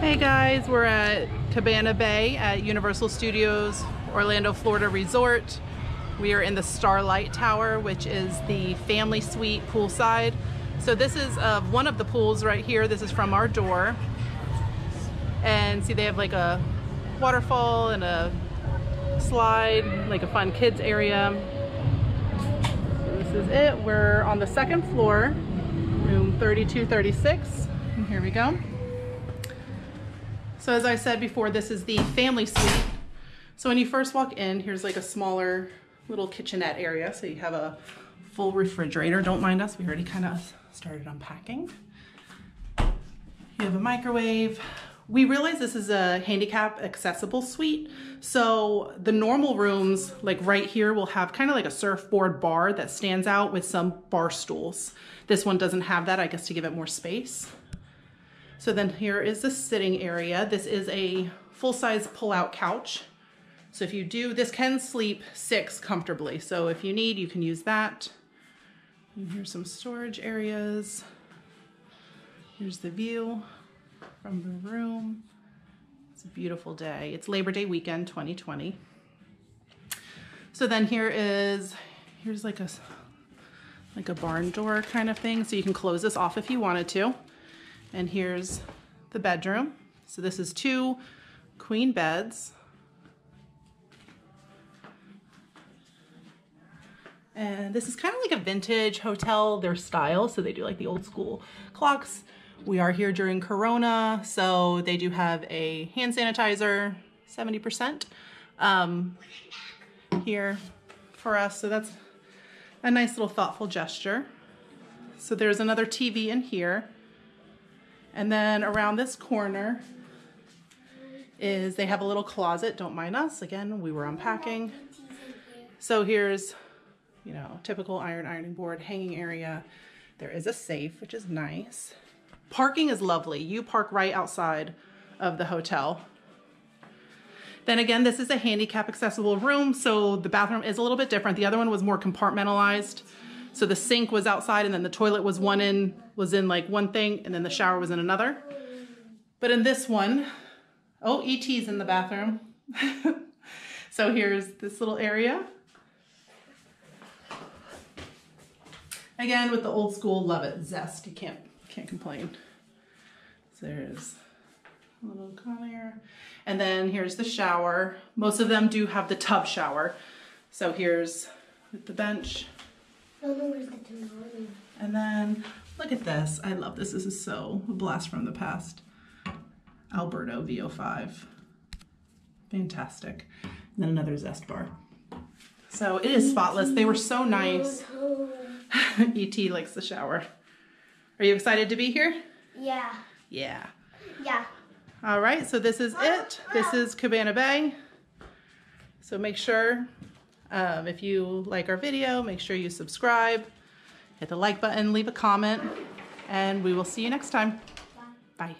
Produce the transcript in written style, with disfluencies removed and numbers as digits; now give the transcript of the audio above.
Hey guys, we're at Cabana Bay at Universal Studios Orlando, Florida Resort. We are in the Starlight Tower, which is the family suite poolside. So this is one of the pools right here. This is from our door. And see, they have like a waterfall and a slide, like a fun kids area. So this is it. We're on the second floor, room 3236. And here we go. So as I said before, this is the family suite. So when you first walk in, here's like a smaller little kitchenette area. So you have a full refrigerator. Don't mind us, we already kind of started unpacking. You have a microwave. We realize this is a handicap accessible suite. So the normal rooms, like right here, will have kind of like a surfboard bar that stands out with some bar stools. This one doesn't have that, I guess, to give it more space. So then here is the sitting area. This is a full-size pull-out couch. So if you do, this can sleep 6 comfortably. So if you need, you can use that. And here's some storage areas. Here's the view from the room. It's a beautiful day. It's Labor Day weekend 2020. So then here's like a barn door kind of thing. So you can close this off if you wanted to. And here's the bedroom. So this is 2 queen beds. And this is kind of like a vintage hotel, their style. So they do like the old school clocks. We are here during Corona, so they do have a hand sanitizer, 70% here for us. So that's a nice little thoughtful gesture. So there's another TV in here. And then around this corner is, they have a little closet, don't mind us. Again, we were unpacking. So here's, you know, typical ironing board, hanging area. There is a safe, which is nice. Parking is lovely. You park right outside of the hotel. Then again, this is a handicap accessible room, so the bathroom is a little bit different. The other one was more compartmentalized. So the sink was outside and then the toilet was in like one thing and then the shower was in another. But in this one, oh, ET's in the bathroom. So here's this little area. Again, with the old school, love it, zest, you can't complain. So there's a little corner. And then here's the shower. Most of them do have the tub shower. So here's the bench. And then look at this. I love this. This is so a blast from the past. Alberto VO5. Fantastic. And then another zest bar. So it is spotless. They were so nice. E.T. likes the shower. Are you excited to be here? Yeah. Yeah. Yeah. All right, so this is it. This is Cabana Bay. So make sure, if you like our video, make sure you subscribe, hit the like button, leave a comment, and we will see you next time. Bye. Bye.